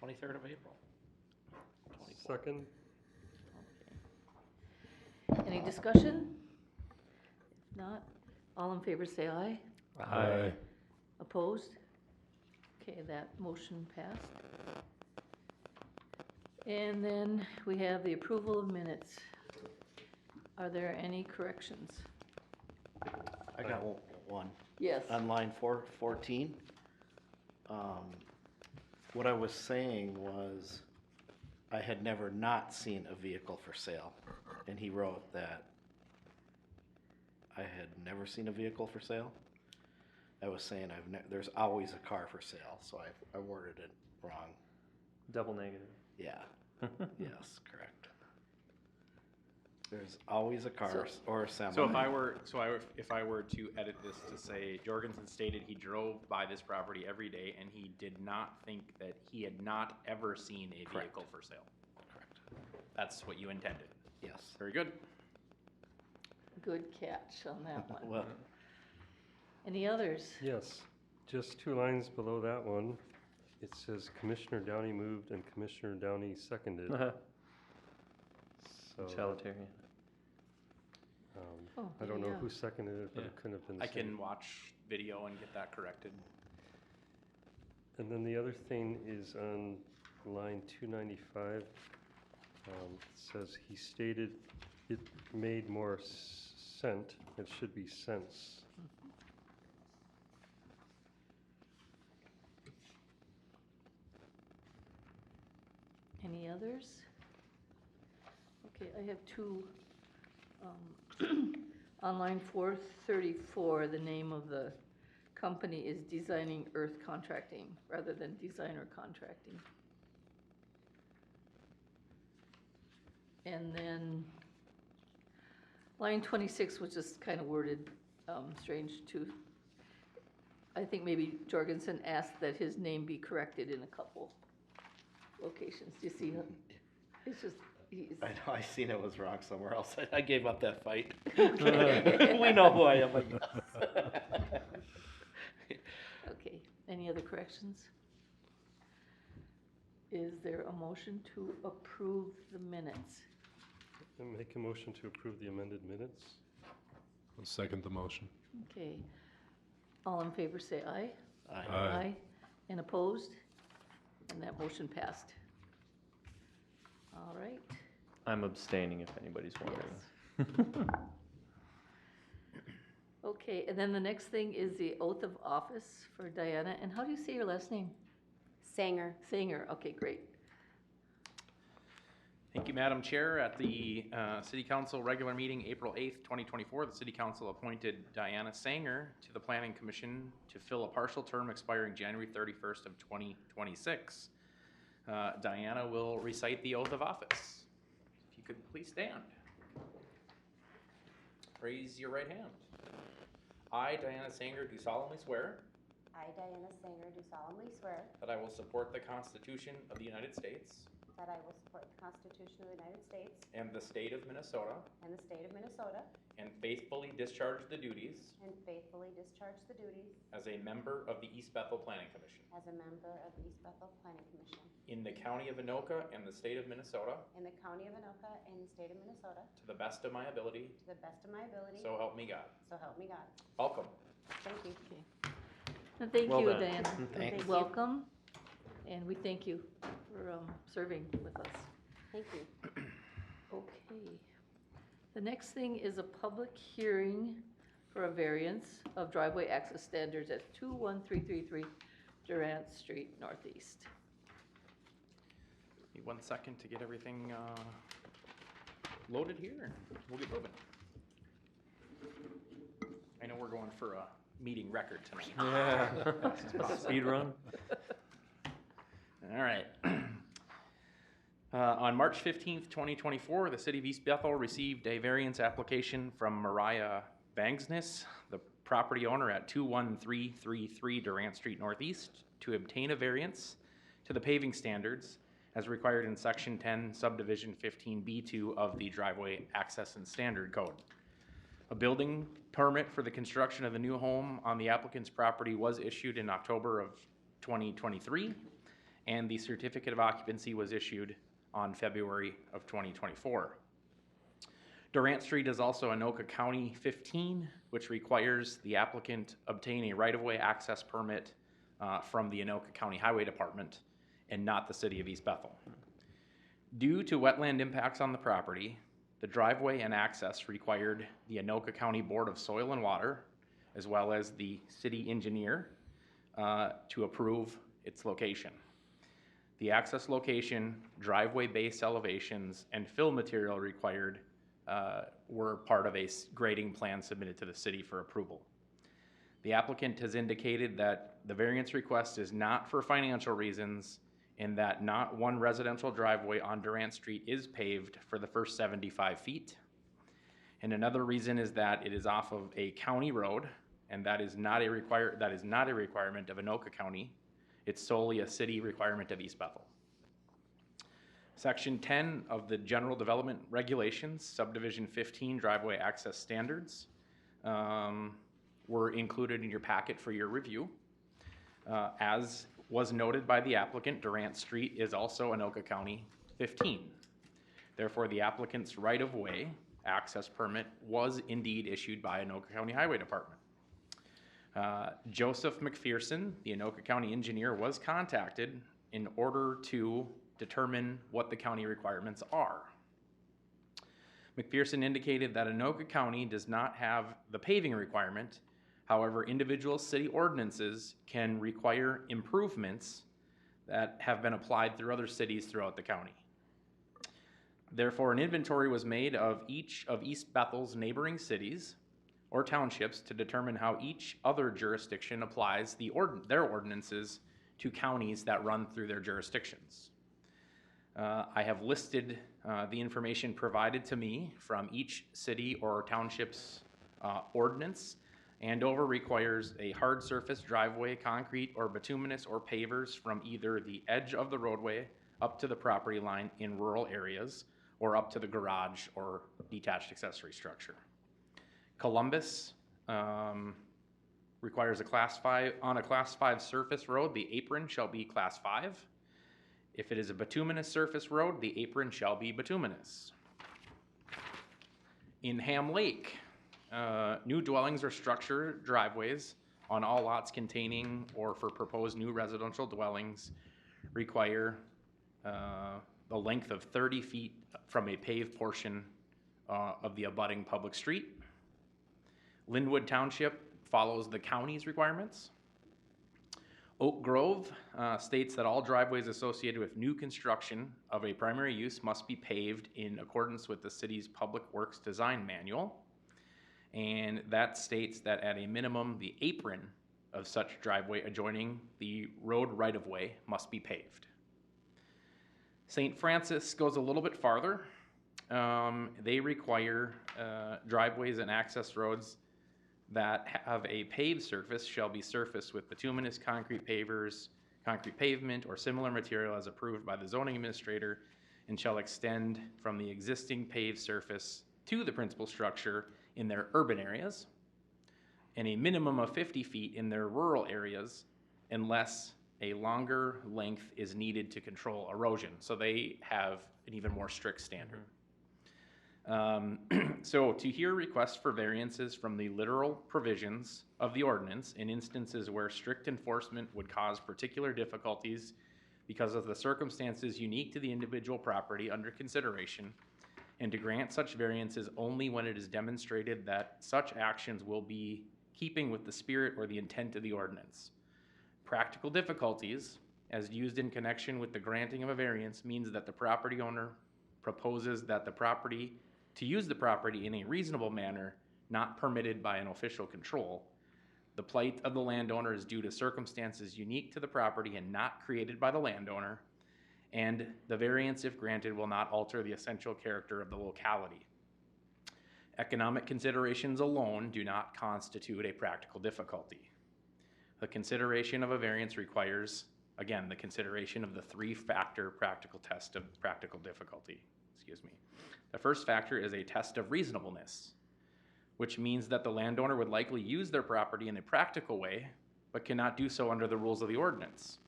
23rd of April. 24th. Second. Okay. Any discussion? If not, all in favor say aye. Aye. Opposed? Okay, that motion passed. And then we have the approval of minutes. Are there any corrections? I got one. Yes. On line 14, what I was saying was I had never not seen a vehicle for sale. And he wrote that I had never seen a vehicle for sale. I was saying there's always a car for sale, so I worded it wrong. Double negative. Yeah. Yes, correct. There's always a car or a semi. So if I were to edit this to say Jorgensen stated he drove by this property every day and he did not think that he had not ever seen a vehicle for sale. Correct. That's what you intended. Yes. Very good. Good catch on that one. Well, Any others? Yes, just 2 lines below that one, it says Commissioner Downey moved and Commissioner Downey seconded. So, Utilitarian. I don't know yeah. who seconded it, but Yeah. it couldn't have been the I same. can watch video and get that corrected. And then the other thing is on line 295, it says he stated it made more scent, it should be sense. Any others? Okay, I have two. On line 434, the name of the company is Designing Earth Contracting rather than Designer Contracting. And then line 26 was just kind of worded strange too. I think maybe Jorgensen asked that his name be corrected in a couple locations. Do you see? It's just, I know, I seen it was wrong somewhere else. I gave up that fight. We know who I am, I guess. Okay, any other corrections? Is there a motion to approve the minutes? And make a motion to approve the amended minutes. I'll second the motion. Okay, all in favor say aye. Aye. And opposed? And that motion passed. All right. I'm abstaining if anybody's wondering. Yes. Okay, and then the next thing is the oath of office for Diana. And how do you say your last name? Saenger. Saenger. Okay, great. Thank you, Madam Chair. At the City Council regular meeting, April 8th, 2024, the City Council appointed Diana Saenger to the Planning Commission to fill a partial term expiring January 31st of 2026. Diana will recite the oath of office. If you could please stand. Raise your right hand. I, Diana Saenger, do solemnly swear I, Diana Saenger, do solemnly swear that I will support the Constitution of the United States that I will support the Constitution of the United States and the state of Minnesota and the state of Minnesota and faithfully discharge the duties and faithfully discharge the duties as a member of the East Bethel Planning Commission as a member of the East Bethel Planning Commission in the County of Anoka and the state of Minnesota in the County of Anoka and the state of Minnesota to the best of my ability, to the best of my ability, so help me God. so help me God. Welcome. Thank you. Okay. And thank Well you, done. Diana. Thank you. Welcome, and we thank you for serving with us. Thank you. Okay. The next thing is a public hearing for a variance of driveway access standards at 21333 Durant Street Northeast. Give me 1 second to get everything loaded here, and we'll get moving. I know we're going for a meeting record tonight. Yeah. Speed run. All right. On March 15th, 2024, the City of East Bethel received a variance application from Mariah Bangsness, the property owner at 21333 Durant Street Northeast, to obtain a variance to the paving standards as required in Section 10, Subdivision 15B2 of the Driveway Access and Standard Code. A building permit for the construction of the new home on the applicant's property was issued in October of 2023, and the certificate of occupancy was issued on February of 2024. Durant Street is also Anoka County 15, which requires the applicant obtain a right-of-way access permit from the Anoka County Highway Department and not the City of East Bethel. Due to wetland impacts on the property, the driveway and access required the Anoka County Board of Soil and Water, as well as the city engineer, to approve its location. The access location, driveway base elevations, and fill material required were part of a grading plan submitted to the city for approval. The applicant has indicated that the variance request is not for financial reasons and that not one residential driveway on Durant Street is paved for the first 75 feet. And another reason is that it is off of a county road, and that is not a requirement of Anoka County. It's solely a city requirement of East Bethel. Section 10 of the General Development Regulations, Subdivision 15 Driveway Access Standards, were included in your packet for your review. As was noted by the applicant, Durant Street is also Anoka County 15. Therefore, the applicant's right-of-way access permit was indeed issued by Anoka County Highway Department. Joseph McPherson, the Anoka County engineer, was contacted in order to determine what the county requirements are. McPherson indicated that Anoka County does not have the paving requirement. However, individual city ordinances can require improvements that have been applied through other cities throughout the county. Therefore, an inventory was made of each of East Bethel's neighboring cities or townships to determine how each other jurisdiction applies their ordinances to counties that run through their jurisdictions. I have listed the information provided to me from each city or township's ordinance. Andover requires a hard surface driveway, concrete or bituminous or pavers from either the edge of the roadway up to the property line in rural areas or up to the garage or detached accessory structure. Columbus requires on a class 5 surface road, the apron shall be class 5. If it is a bituminous surface road, the apron shall be bituminous. In Ham Lake, new dwellings or structure driveways on all lots containing or for proposed new residential dwellings require a length of 30 feet from a paved portion of the abutting public street. Linwood Township follows the county's requirements. Oak Grove states that all driveways associated with new construction of a primary use must be paved in accordance with the city's Public Works Design Manual. And that states that at a minimum, the apron of such driveway adjoining the road right-of-way must be paved. St. Francis goes a little bit farther. They require driveways and access roads that have a paved surface shall be surfaced with bituminous concrete pavers, concrete pavement, or similar material as approved by the zoning administrator, and shall extend from the existing paved surface to the principal structure in their urban areas, and a minimum of 50 feet in their rural areas, unless a longer length is needed to control erosion. So they have an even more strict standard. So to hear requests for variances from the literal provisions of the ordinance in instances where strict enforcement would cause particular difficulties because of the circumstances unique to the individual property under consideration, and to grant such variances only when it is demonstrated that such actions will be keeping with the spirit or the intent of the ordinance. Practical difficulties, as used in connection with the granting of a variance, means that the property owner proposes that to use the property in a reasonable manner, not permitted by an official control. The plight of the landowner is due to circumstances unique to the property and not created by the landowner, and the variance, if granted, will not alter the essential character of the locality. Economic considerations alone do not constitute a practical difficulty. The consideration of a variance requires, again, the consideration of the 3-factor practical test of practical difficulty. The first factor is a test of reasonableness, which means that the landowner would likely use their property in a practical way, but cannot do so under the rules of the ordinance.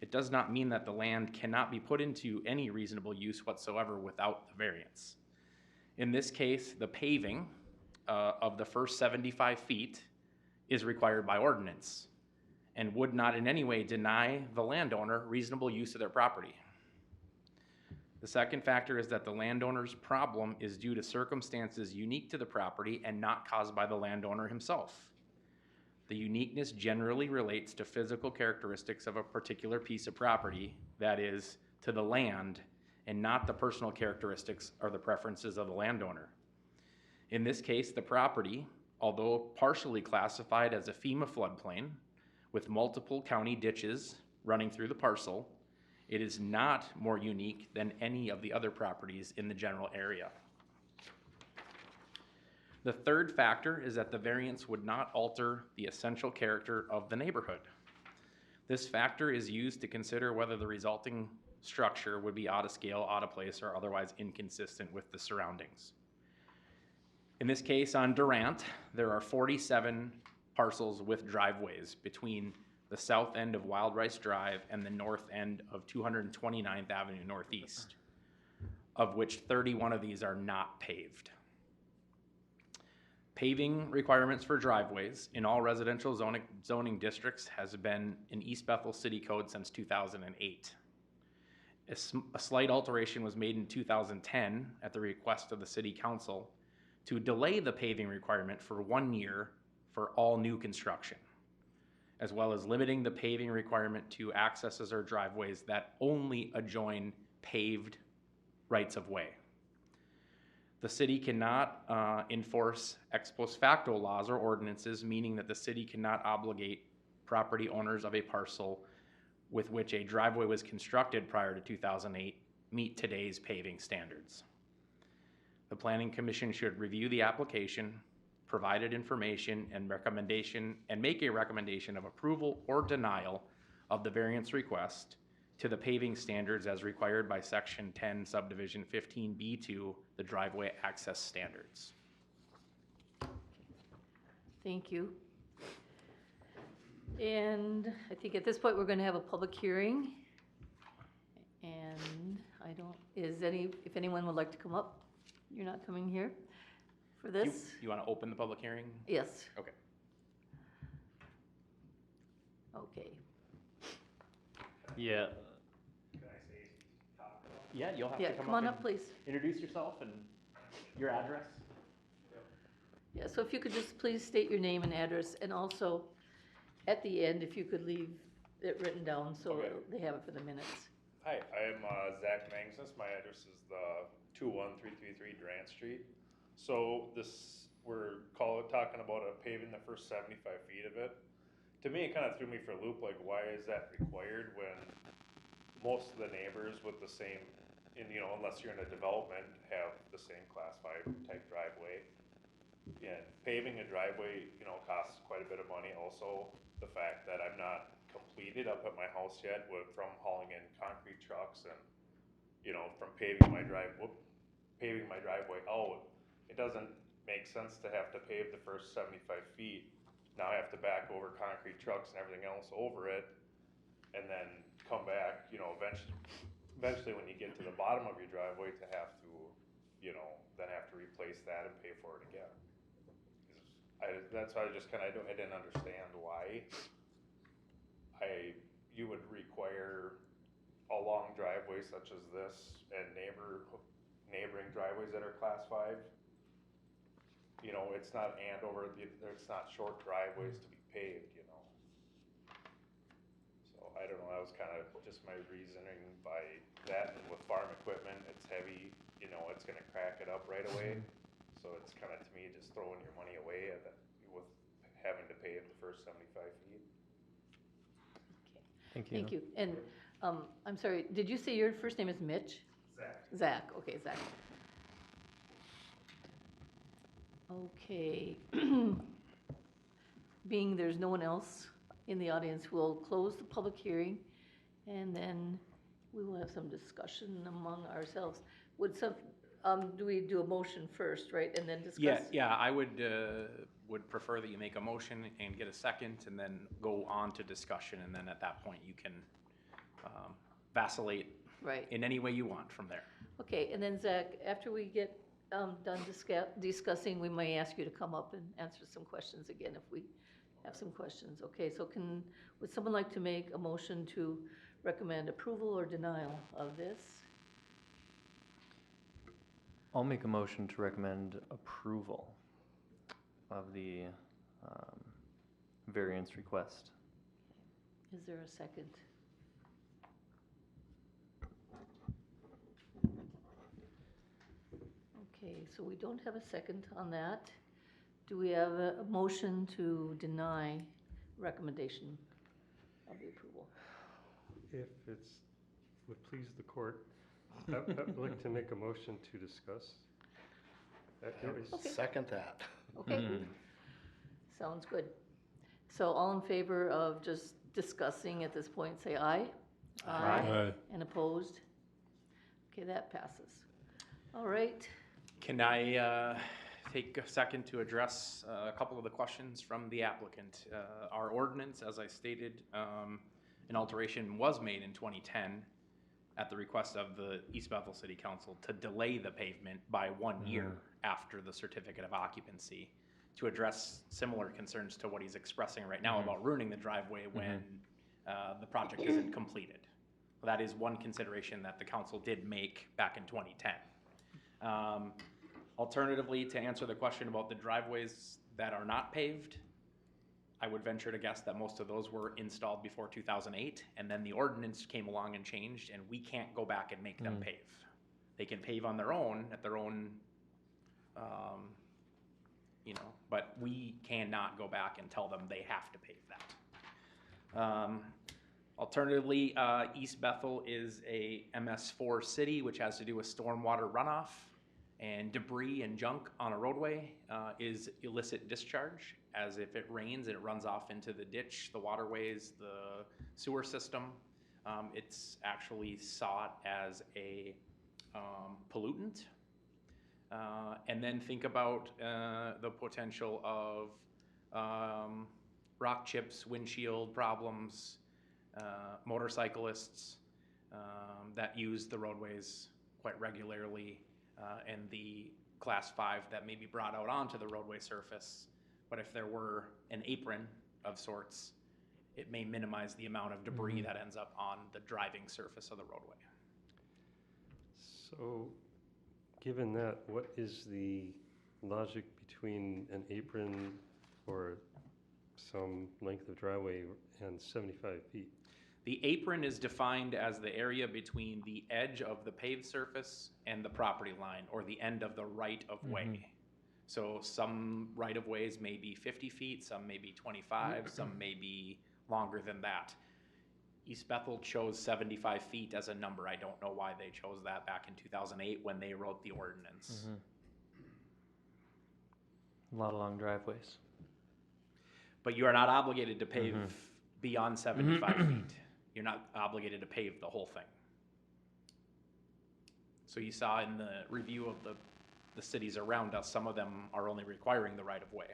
It does not mean that the land cannot be put into any reasonable use whatsoever without the variance. In this case, the paving of the first 75 feet is required by ordinance and would not in any way deny the landowner reasonable use of their property. The second factor is that the landowner's problem is due to circumstances unique to the property and not caused by the landowner himself. The uniqueness generally relates to physical characteristics of a particular piece of property, that is, to the land, and not the personal characteristics or the preferences of the landowner. In this case, the property, although partially classified as a FEMA floodplain with multiple county ditches running through the parcel, it is not more unique than any of the other properties in the general area. The third factor is that the variance would not alter the essential character of the neighborhood. This factor is used to consider whether the resulting structure would be out of scale, out of place, or otherwise inconsistent with the surroundings. In this case, on Durant, there are 47 parcels with driveways between the south end of Wild Rice Drive and the north end of 229th Avenue Northeast, of which 31 of these are not paved. Paving requirements for driveways in all residential zoning districts has been in East Bethel City Code since 2008. A slight alteration was made in 2010 at the request of the City Council to delay the paving requirement for 1 year for all new construction, as well as limiting the paving requirement to accesses or driveways that only adjoin paved rights of way. The city cannot enforce ex post facto laws or ordinances, meaning that the city cannot obligate property owners of a parcel with which a driveway was constructed prior to 2008 meet today's paving standards. The Planning Commission should review the application, provided information and recommendation, and make a recommendation of approval or denial of the variance request to the paving standards as required by Section 10, Subdivision 15B2, the driveway access standards. Thank you. And I think at this point, we're gonna have a public hearing. And if anyone would like to come up, you're not coming here for this? You want to open the public hearing? Yes. Okay. Okay. Yeah. Yeah, you'll have Yeah, to come on up, please. introduce yourself and your address. Yeah, so if you could just please state your name and address, and also at the end, if you could leave it written down so Okay. they have it for the minutes. Hi, I'm Zach Magnus. My address is the 21333 Durant Street. So we're talking about paving the first 75 feet of it. To me, it kind of threw me for a loop, like why is that required when most of the neighbors with the same, unless you're in a development, have the same class 5 type driveway. And paving a driveway, costs quite a bit of money. Also, the fact that I'm not completed up at my house yet from hauling in concrete trucks and, from paving my driveway out, it doesn't make sense to have to pave the first 75 feet. Now I have to back over concrete trucks and everything else over it, and then come back, eventually when you get to the bottom of your driveway to have to, then have to replace that and pay for it again. That's why I didn't understand why you would require a long driveway such as this and neighboring driveways that are class 5. It's not it's not short driveways to be paved, So I don't know, that was kind of just my reasoning by that. And with farm equipment, it's heavy, it's gonna crack it up right away. So it's kind of, to me, just throwing your money away with having to pave the first 75 feet. Thank you. Thank you. And, I'm sorry, did you say your first name is Mitch? Zach. Zach, okay, Zach. Okay. Being there's no one else in the audience, we'll close the public hearing, and then we will have some discussion among ourselves. Do we do a motion first, right, and then discuss? Yeah, I would prefer that you make a motion and get a second and then go on to discussion, and then at that point you can vacillate Right. in any way you want from there. Okay, and then Zach, after we get done discussing, we may ask you to come up and answer some questions again if we have some questions. Okay, so would someone like to make a motion to recommend approval or denial of this? I'll make a motion to recommend approval of the variance request. Is there a second? Okay, so we don't have a second on that. Do we have a motion to deny recommendation of the approval? If it's, would please the court, I'd like to make a motion to discuss. Okay. Second that. Okay, sounds good. So all in favor of just discussing at this point, say aye. Aye. And opposed? Okay, that passes. All right, Can I take a second to address a couple of the questions from the applicant? Our ordinance, as I stated, an alteration was made in 2010 at the request of the East Bethel City Council to delay the pavement by 1 year after the certificate of occupancy to address similar concerns to what he's expressing right now about ruining the driveway when the project isn't completed. That is one consideration that the council did make back in 2010. Alternatively, to answer the question about the driveways that are not paved, I would venture to guess that most of those were installed before 2008, and then the ordinance came along and changed, and we can't go back and make them pave. They can pave on their own, at their own, but we cannot go back and tell them they have to pave that. Alternatively, East Bethel is a MS4 city, which has to do with stormwater runoff, and debris and junk on a roadway is illicit discharge, as if it rains and it runs off into the ditch, the waterways, the sewer system. It's actually sought as a pollutant. And then think about the potential of rock chips, windshield problems, motorcyclists that use the roadways quite regularly, and the class 5 that may be brought out onto the roadway surface. But if there were an apron of sorts, it may minimize the amount of debris that ends up on the driving surface of the roadway. So, given that, what is the logic between an apron or some length of driveway and 75 feet? The apron is defined as the area between the edge of the paved surface and the property line, or the end of the right-of-way. So some right-of-ways may be 50 feet, some may be 25, some may be longer than that. East Bethel chose 75 feet as a number. I don't know why they chose that back in 2008 when they wrote the ordinance. A lot of long driveways. But you are not obligated to pave beyond 75 feet. You're not obligated to pave the whole thing. So you saw in the review of the cities around us, some of them are only requiring the right-of-way,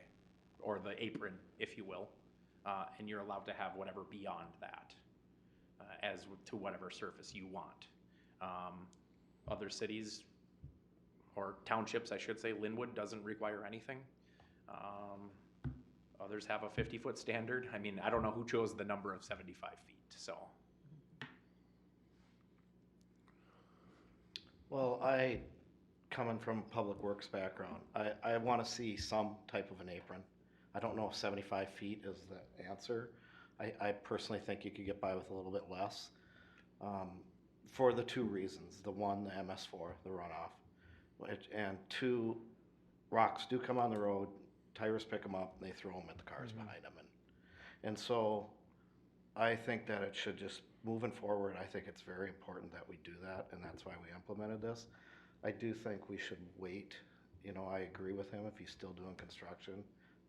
or the apron, if you will, and you're allowed to have whatever beyond that, as to whatever surface you want. Other cities, or townships, I should say, Linwood doesn't require anything. Others have a 50-foot standard. I mean, I don't know who chose the number of 75 feet, so. Well, coming from a public works background, I want to see some type of an apron. I don't know if 75 feet is the answer. I personally think you could get by with a little bit less, for the two reasons. The one, the MS4, the runoff, and two, rocks do come on the road, tires pick them up, and they throw them at the cars behind them. And so I think that it should just, moving forward, I think it's very important that we do that, and that's why we implemented this. I do think we should wait. I agree with him if he's still doing construction,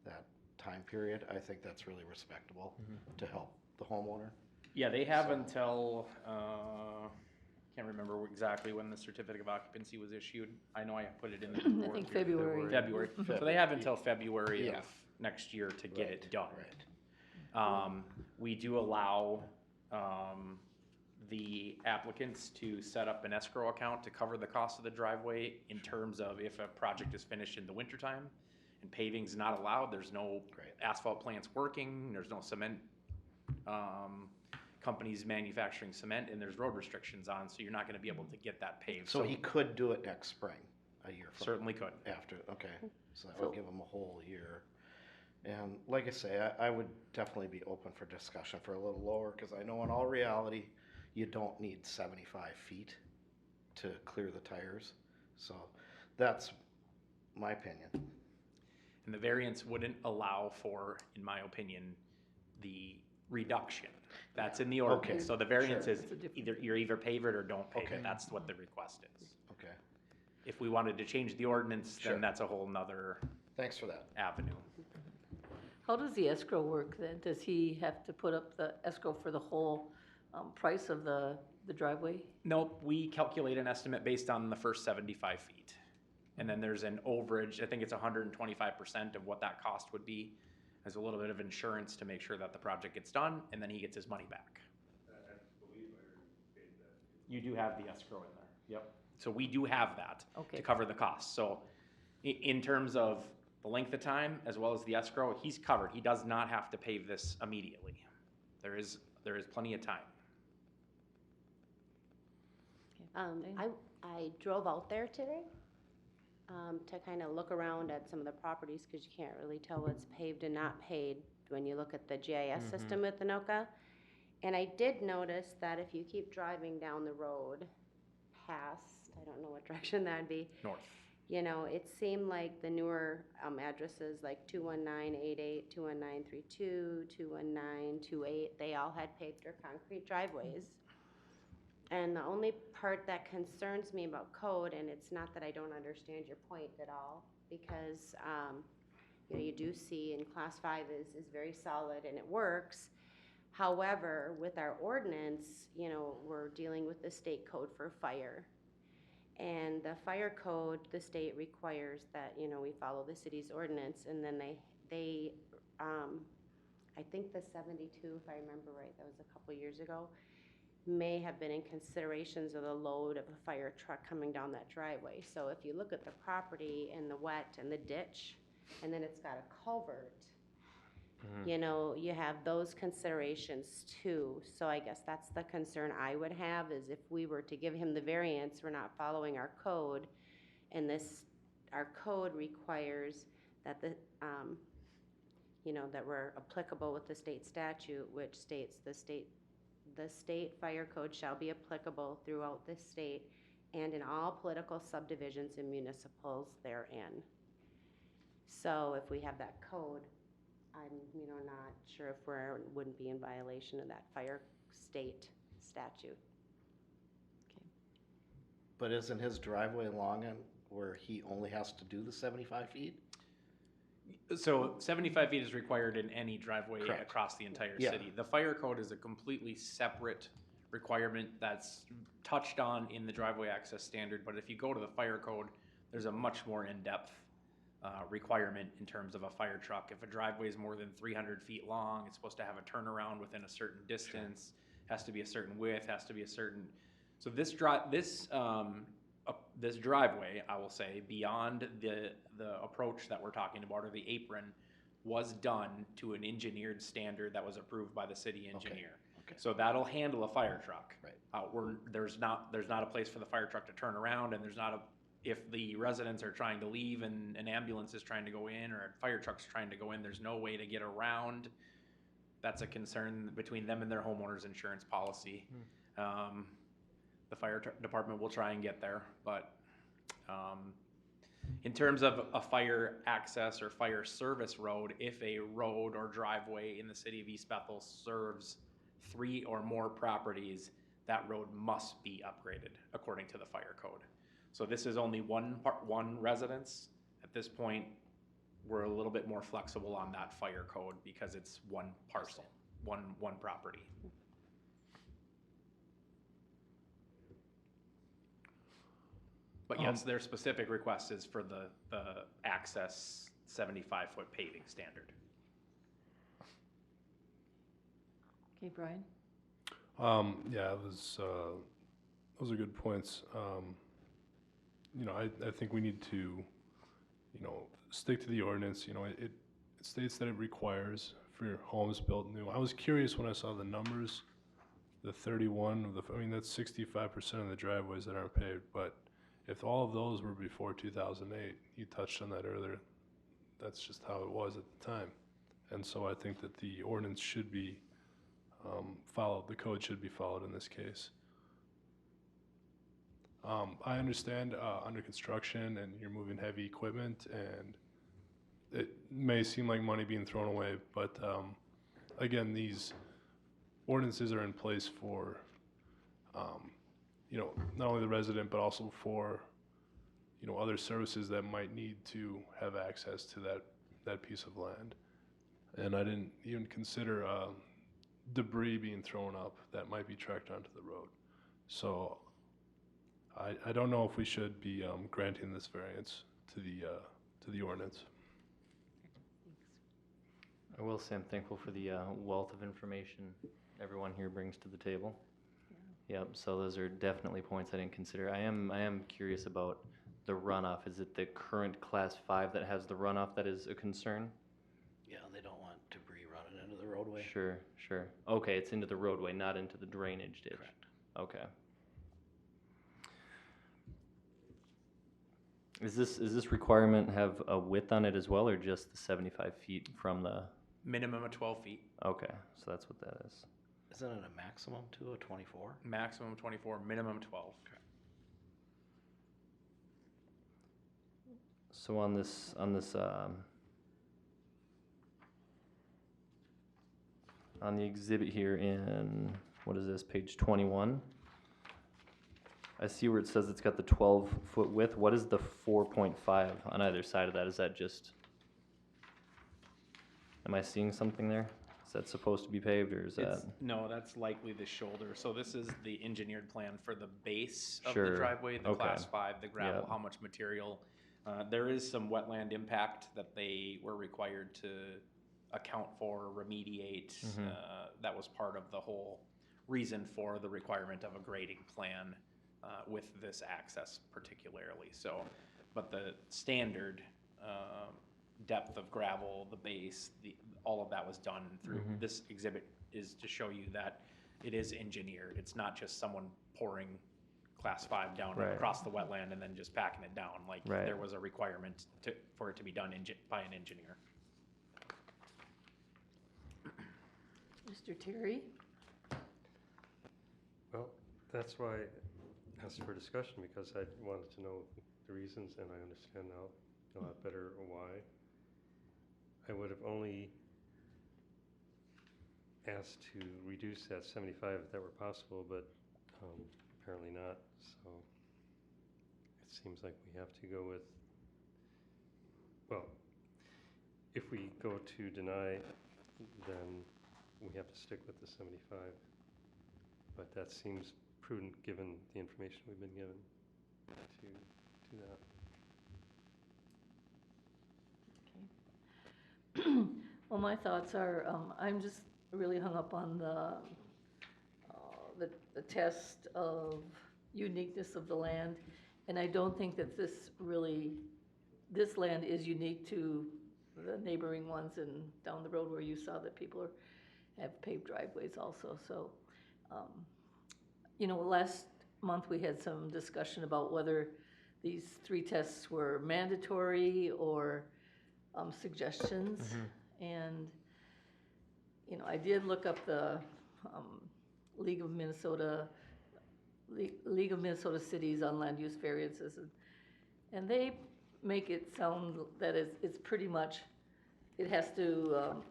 that time period. I think that's really respectable to help the homeowner. Yeah, they have until, can't remember exactly when the certificate of occupancy was issued. I know I put it in the report. I think February. February. So they have until February Yeah. of next year to get it done. Right. We do allow the applicants to set up an escrow account to cover the cost of the driveway in terms of if a project is finished in the wintertime and paving's not allowed, there's no Great. asphalt plants working, there's no cement companies manufacturing cement, and there's road restrictions on, so you're not gonna be able to get that paved. So he could do it next spring, a year from Certainly could. after, okay, so that would give him a whole year. And like I say, I would definitely be open for discussion for a little lower, because I know in all reality, you don't need 75 feet to clear the tires. So that's my opinion. And the variance wouldn't allow for, in my opinion, the reduction. That's in the ordinance. Okay, So the variance sure. is It's a different- either you either pave it or don't pave Okay. it. That's what the request is. Okay, If we wanted to change the ordinance, Sure. then that's a whole nother thanks for that. avenue. How does the escrow work then? Does he have to put up the escrow for the whole price of the driveway? Nope, we calculate an estimate based on the first 75 feet. And then there's an overage, I think it's 125% of what that cost would be. There's a little bit of insurance to make sure that the project gets done, and then he gets his money back. You do have the escrow in there. Yep. So we do have that Okay. to cover the costs. So in terms of the length of time as well as the escrow, he's covered. He does not have to pave this immediately. There is plenty of time. I drove out there today to kind of look around at some of the properties because you can't really tell what's paved and not paved when you look at the GIS system with Anoka. And I did notice that if you keep driving down the road past, I don't know what direction that'd be, North. you know, it seemed like the newer addresses like 21988, 21932, 21928, they all had paved or concrete driveways. And the only part that concerns me about code, and it's not that I don't understand your point at all, because you know, you do see in class 5 is very solid and it works. However, with our ordinance, you know, we're dealing with the state code for fire. And the fire code, the state requires that, you know, we follow the city's ordinance, and then they I think the 72, if I remember right, that was a couple years ago, may have been in considerations of the load of a fire truck coming down that driveway. So if you look at the property and the wet and the ditch, and then it's got a culvert, you know, you have those considerations too. So I guess that's the concern I would have, is if we were to give him the variance, we're not following our code, and our code requires that you know, that we're applicable with the state statute, which states the state fire code shall be applicable throughout the state and in all political subdivisions and municipals therein. So if we have that code, I'm, you know, not sure if wouldn't be in violation of that fire state statute. But isn't his driveway long and where he only has to do the 75 feet? So 75 feet is required in any driveway Correct. across the entire Yeah. city. The fire code is a completely separate requirement that's touched on in the driveway access standard, but if you go to the fire code, there's a much more in-depth requirement in terms of a fire truck. If a driveway is more than 300 feet long, it's supposed to have a turnaround within a certain distance, has to be a certain width, has to be a certain. So this driveway, I will say, beyond the approach that we're talking about, or the apron, was done to an engineered standard that was approved by the city engineer. Okay. So that'll handle a fire truck. Right. There's not a place for the fire truck to turn around, and if the residents are trying to leave and an ambulance is trying to go in, or a fire truck's trying to go in, there's no way to get around. That's a concern between them and their homeowner's insurance policy. The fire department will try and get there, but in terms of a fire access or fire service road, if a road or driveway in the city of East Bethel serves 3 or more properties, that road must be upgraded according to the fire code. So this is only one residence. At this point, we're a little bit more flexible on that fire code because it's one parcel, one property. But yes, their specific request is for the access 75-foot paving standard. Okay, Brian? Yeah, those are good points. I think we need to, stick to the ordinance. It states that it requires for your homes built new. I was curious when I saw the numbers, the 31 of that's 65% of the driveways that aren't paved, but if all of those were before 2008, you touched on that earlier, that's just how it was at the time. And so I think that the ordinance should be followed, the code should be followed in this case. I understand under construction and you're moving heavy equipment and it may seem like money being thrown away, but again, these ordinances are in place for, not only the resident, but also for, other services that might need to have access to that piece of land. And I didn't even consider debris being thrown up that might be tracked onto the road. So I don't know if we should be granting this variance to the ordinance. I will say I'm thankful for the wealth of information everyone here brings to the table. Yep, so those are definitely points I didn't consider. I am curious about the runoff. Is it the current Class 5 that has the runoff that is a concern? Yeah, they don't want debris running into the roadway. Sure. Okay, it's into the roadway, not into the drainage ditch. Correct. Okay. Is this requirement have a width on it as well, or just the 75 feet from the? Minimum of 12 feet, Okay, so that's what that is. Isn't it a maximum too, a 24? maximum 24, minimum 12. So on this on the exhibit here in, what is this, page 21? I see where it says it's got the 12-foot width. What is the 4.5 on either side of that? Is that just, am I seeing something there? Is that supposed to be paved, or is that? No, that's likely the shoulder. So this is the engineered plan for the base of Sure. the driveway, the Okay. Class 5, the gravel, Yep. how much material. There is some wetland impact that they were required to account for, remediate. Mhm. That was part of the whole reason for the requirement of a grading plan with this access particularly. So, but the standard depth of gravel, the base, all of that was done through. Mhm. This exhibit is to show you that it is engineered. It's not just someone pouring Class 5 down Right. across the wetland and then just packing it down. Like, Right. there was a requirement for it to be done by an engineer. Mr. Terry? Well, that's why I asked for discussion, because I wanted to know the reasons, and I understand now a lot better why. I would have only asked to reduce that 75 if that were possible, but apparently not, so it seems like we have to go with, well, if we go to deny, then we have to stick with the 75. But that seems prudent, given the information we've been given, to do that. Well, my thoughts are, I'm just really hung up on the test of uniqueness of the land. And I don't think that this land is unique to the neighboring ones and down the road where you saw that people have paved driveways also. So, last month we had some discussion about whether these 3 tests were mandatory or suggestions. Mhm. And, I did look up the League of Minnesota Cities on land use variances, and they make it sound that it's pretty much, it has to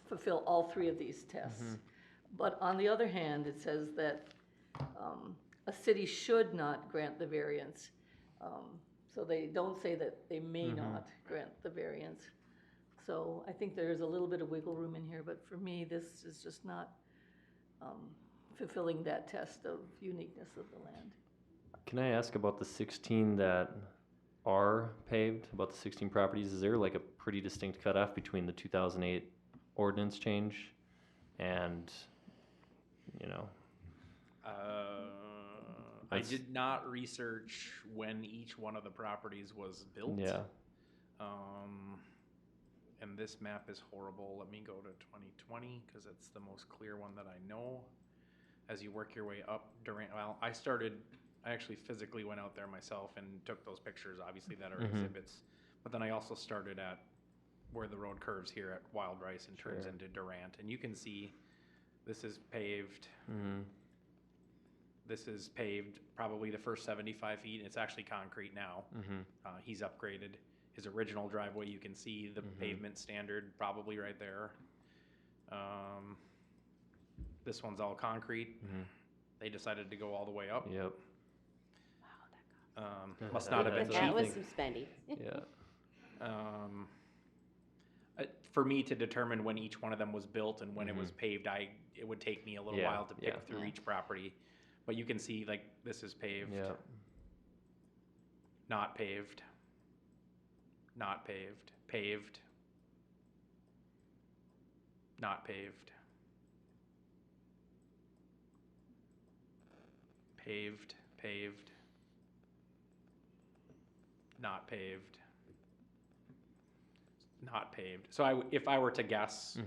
fulfill all 3 of these tests. Mhm. But on the other hand, it says that a city should not grant the variance. So they don't say that they may Mhm. not grant the variance. So I think there's a little bit of wiggle room in here, but for me, this is just not fulfilling that test of uniqueness of the land. Can I ask about the 16 that are paved, about the 16 properties? Is there like a pretty distinct cutoff between the 2008 ordinance change and, I That's- did not research when each one of the properties was built. Yeah. And this map is horrible. Let me go to 2020 because it's the most clear one that I know. As you work your way up Durant, well, I actually physically went out there myself and took those pictures, obviously, that are exhibits. But then I also started at where the road curves here at Wild Rice and turns Sure. into Durant. And you can see this is paved. This is paved probably the first 75 feet. It's actually concrete now. He's upgraded his original driveway. You can see the pavement standard probably right there. This one's all concrete. They decided to go all the way up. Yep. Must not have been That's That cheap. was some spendy. Yeah. For me to determine when each one of them was built and when it was paved, it would take me a little Yeah, while to pick yeah. through each property. But you can see, like, this is paved, Yeah. not paved, not paved, paved, not paved, paved, paved, not paved, not paved. So if I were to guess,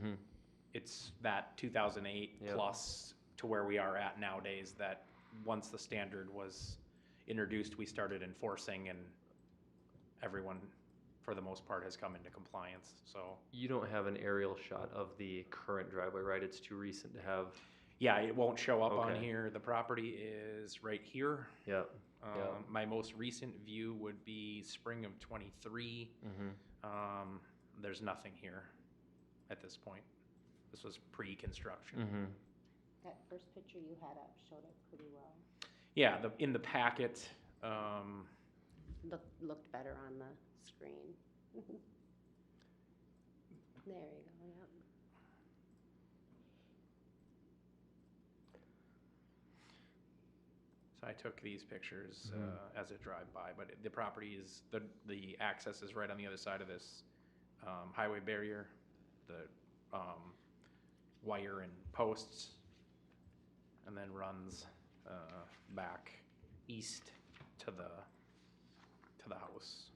it's that 2008 Yep. plus to where we are at nowadays, that once the standard was introduced, we started enforcing, and everyone, for the most part, has come into compliance. So You don't have an aerial shot of the current driveway, right? It's too recent to have. yeah, it won't show up on Okay. here. The property is right here. Yep. Yeah. My most recent view would be spring of '23. There's nothing here at this point. This was pre-construction. That first picture you had up showed it pretty well. Yeah, in the packet, Looked better on the screen. There you go, yep. so I took these pictures as a drive-by, but the property is, the access is right on the other side of this highway barrier, the wire and posts, and then runs back east to the house.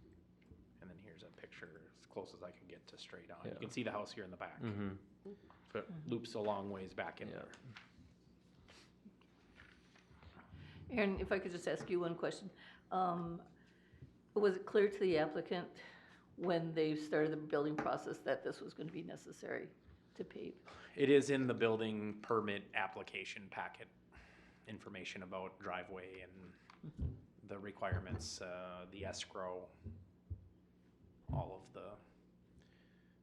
And then here's a picture as close as I can get to straight on. You Yeah. can see the house here in the back. So it loops a long ways back in Yeah. there. Aaron, if I could just ask you one question. Was it clear to the applicant when they started the building process that this was going to be necessary to pave? It is in the building permit application packet, information about driveway and the requirements, the escrow, all of the,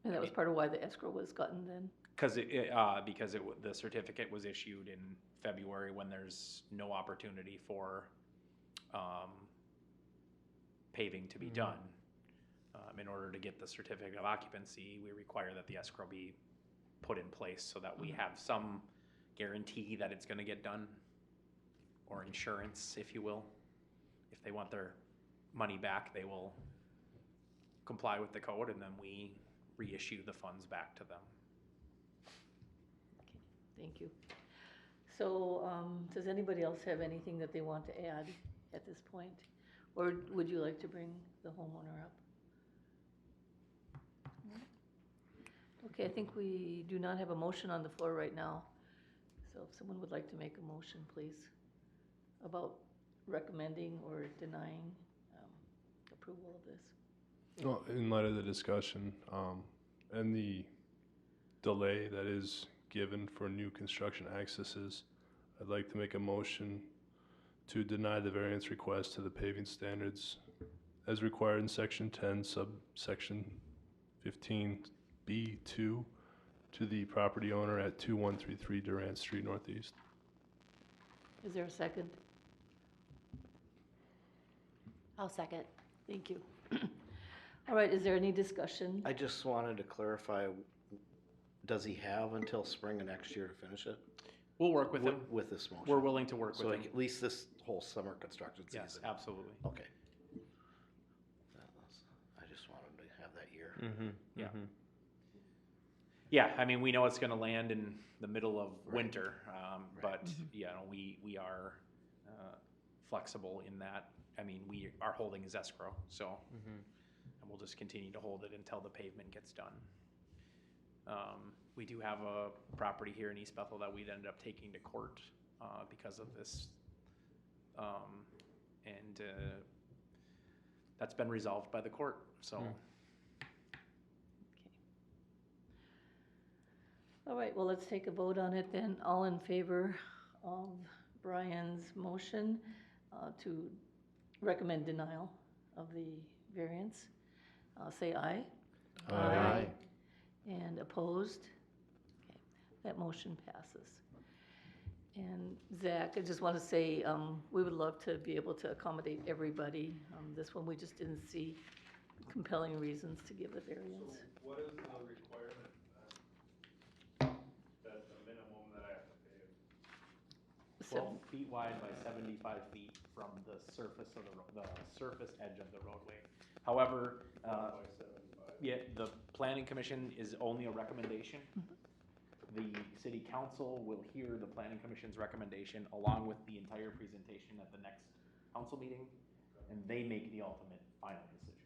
And that was part of why the escrow was gotten then? because the certificate was issued in February when there's no opportunity for paving to be done. In order to get the certificate of occupancy, we require that the escrow be put in place so that we have some guarantee that it's gonna get done, or insurance, if you will. If they want their money back, they will comply with the code, and then we reissue the funds back to them. Thank you. So, does anybody else have anything that they want to add at this point? Or would you like to bring the homeowner up? Okay, I think we do not have a motion on the floor right now. So if someone would like to make a motion, please, about recommending or denying approval of this. Well, in light of the discussion, and the delay that is given for new construction accesses, I'd like to make a motion to deny the variance request to the paving standards as required in section 10, subsection 15B2 to the property owner at 2133 Durant Street Northeast. Is there a second? I'll second. Thank you. All right, is there any discussion? I just wanted to clarify, does he have until spring of next year to finish it? We'll work with him. With this motion? We're willing to work So with like him. at least this whole summer construction season? Yes, absolutely. Okay. I just wanted to have that year. Yeah. Yeah, I mean, we know it's gonna land in the middle of winter, but, Right. you know, we are flexible in that. I mean, we are holding his escrow, so, Mhm. and we'll just continue to hold it until the pavement gets done. We do have a property here in East Bethel that we'd ended up taking to court because of this. And that's been resolved by the court, so. All right, well, let's take a vote on it then. All in favor of Brian's motion to recommend denial of the variance, say aye. Aye. And opposed? Okay, that motion passes. And Zach, I just want to say, we would love to be able to accommodate everybody. This one, we just didn't see compelling reasons to give the variance. What is the requirement, that the minimum that I have to pay? 12 feet wide by 75 feet from the surface of the surface edge of the roadway. However, By 75? yeah, the planning commission is only a recommendation. The city council will hear the planning commission's recommendation along with the entire presentation at the next council meeting, and they make the ultimate final decision.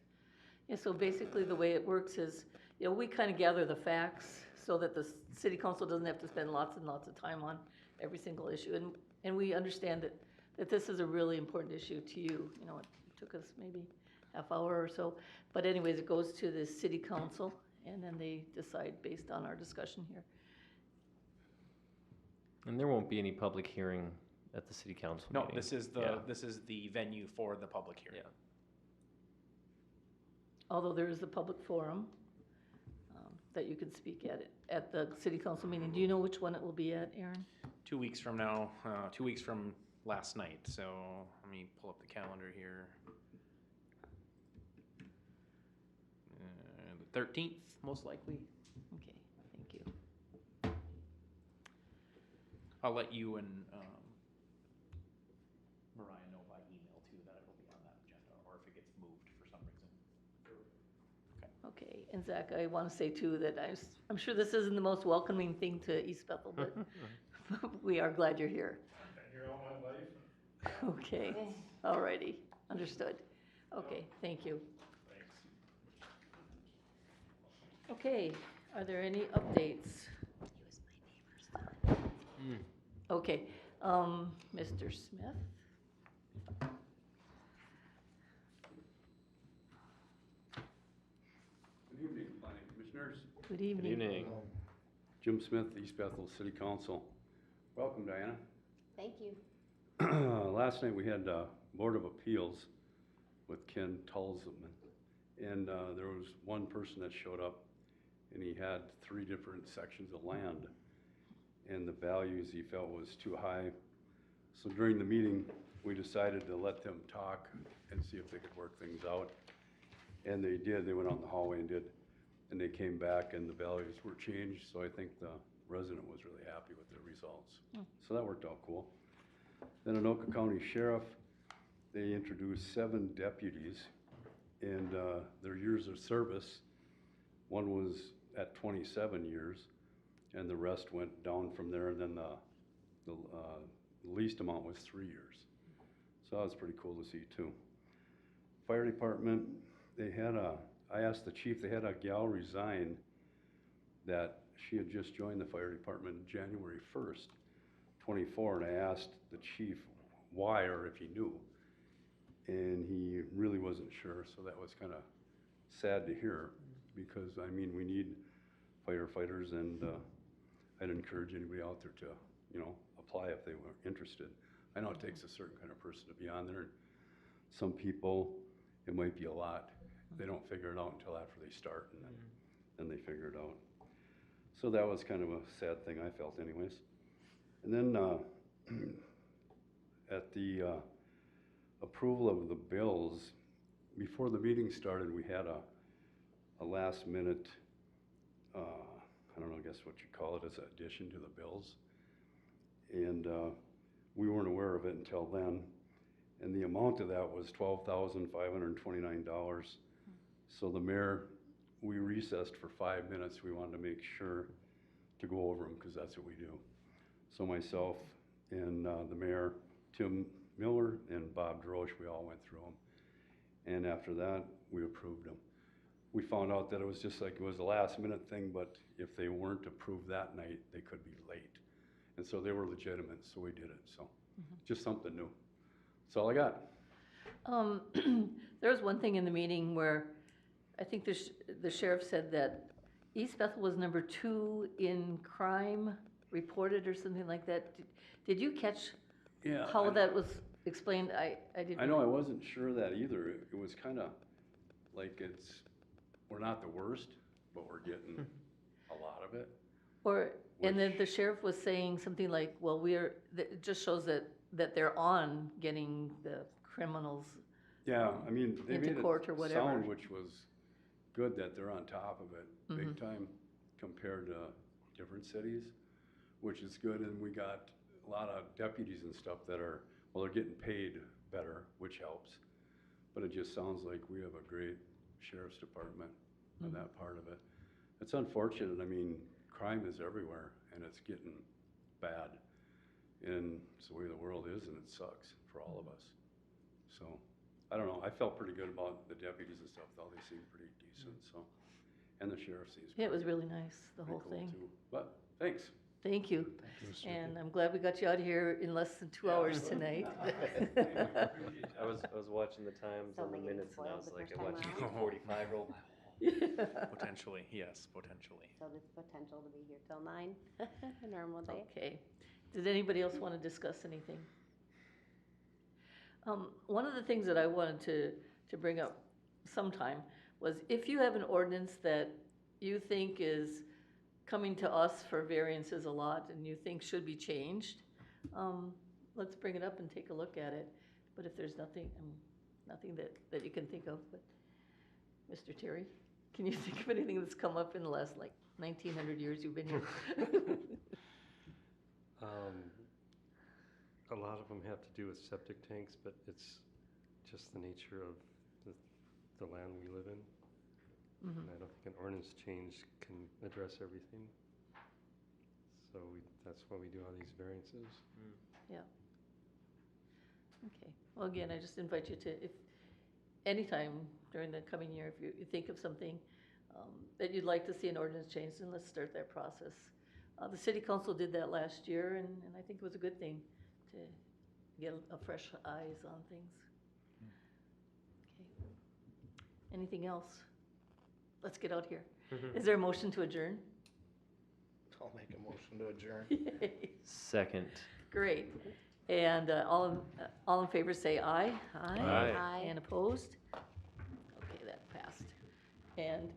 Yeah, so basically the way it works is, you know, we kind of gather the facts so that the city council doesn't have to spend lots and lots of time on every single issue. And we understand that this is a really important issue to you. You know, it took us maybe half hour or so. But anyways, it goes to the city council and then they decide based on our discussion here. And there won't be any public hearing at the city council No, meeting. this is Yeah. the venue for the public hearing. Yeah. Although there is a public forum that you can speak at the city council meeting. Do you know which one it will be at, Aaron? 2 weeks from now, 2 weeks from last night, so let me pull up the calendar here. The 13th, most likely. Okay, thank you. I'll let you and Mariah know by email too that it'll be on that agenda, or if it gets moved for some reason. Okay, and Zach, I want to say too that I'm sure this isn't the most welcoming thing to East Bethel, but we are glad you're here. I've been here all my life. Okay, all righty, understood. Okay, thank you. Thanks. Okay, are there any updates? Okay, Mr. Smith? Good evening, planning commissioners. Good Good evening. evening. Jim Smith, East Bethel City Council. Welcome, Diana. Thank you. Last night we had Board of Appeals with Ken Tulsman. And there was one person that showed up and he had 3 different sections of land. And the values he felt was too high. So during the meeting, we decided to let them talk and see if they could work things out. And they did. They went out in the hallway and did. And they came back and the values were changed. So I think the resident was really happy with the results. So that worked out cool. Then Anoka County Sheriff, they introduced 7 deputies and their years of service. One was at 27 years and the rest went down from there. And then the least amount was 3 years. So that was pretty cool to see too. Fire department, they had I asked the chief, they had a gal resign that she had just joined the fire department January 1st, 24, and I asked the chief why or if he knew. And he really wasn't sure, so that was kind of sad to hear because, I mean, we need firefighters and I'd encourage anybody out there to, you know, apply if they were interested. I know it takes a certain kind of person to be on there. Some people, it might be a lot. They don't figure it out until after they start and then they figure it out. So that was kind of a sad thing I felt anyways. And then at the approval of the bills, before the meeting started, we had a last minute, I don't know, I guess what you call it, as an addition to the bills. And we weren't aware of it until then. And the amount of that was $12,529. So the mayor we recessed for 5 minutes. We wanted to make sure to go over them, because that's what we do. So myself and the mayor, Tim Miller, and Bob Drosch, we all went through them. And after that, we approved them. We found out that it was just like, it was a last minute thing, but if they weren't approved that night, they could be late. And so they were legitimate, so we did it, so, just something new. That's all I got. There was one thing in the meeting where I think the sheriff said that East Bethel was number 2 in crime reported or something like that. Did you catch Yeah. how that was explained? I didn't. I know, I wasn't sure of that either. It was kind of like we're not the worst, but we're getting a lot of it. And then the sheriff was saying something like, well, it just shows that they're on getting the criminals. Yeah, I mean, they Into made court or it whatever. sound, which was good, that they're on top of it, big time, compared to different cities, which is good. And we got a lot of deputies and stuff that are, well, they're getting paid better, which helps. But it just sounds like we have a great sheriff's department on that part of it. It's unfortunate. I mean, crime is everywhere, and it's getting bad. And it's the way the world is, and it sucks for all of us. So, I don't know. I felt pretty good about the deputies and stuff, though. They seemed pretty decent, so. And the sheriff seems Yeah, it was pretty- really nice, the whole pretty cool, thing. too. But, thanks. Thank you. And I'm glad we got you out of here in less than 2 hours tonight. I was watching the times So on the they get minutes, and I spoiled was the like, first I time watched around? 45 roll. Potentially, yes, potentially. So there's potential to be here till 9, a normal day. Okay. Did anybody else want to discuss anything? One of the things that I wanted to bring up sometime was if you have an ordinance that you think is coming to us for variances a lot and you think should be changed, let's bring it up and take a look at it. But if there's nothing that you can think of, but Mr. Terry, can you think of anything that's come up in the last 1900 years you've been here? A lot of them have to do with septic tanks, but it's just the nature of the land we live in. And I don't think an ordinance change can address everything. So that's why we do all these variances. Yeah. Okay. Well, again, I just invite you to, if anytime during the coming year, if you think of something that you'd like to see an ordinance changed, then let's start that process. The city council did that last year, and I think it was a good thing to get a fresh eyes on things. Okay. Anything else? Let's get out here. Is there a motion to adjourn? I'll make a motion to adjourn. Second. Great. And all in favor say aye. Aye. Aye. And opposed? Okay, that passed. And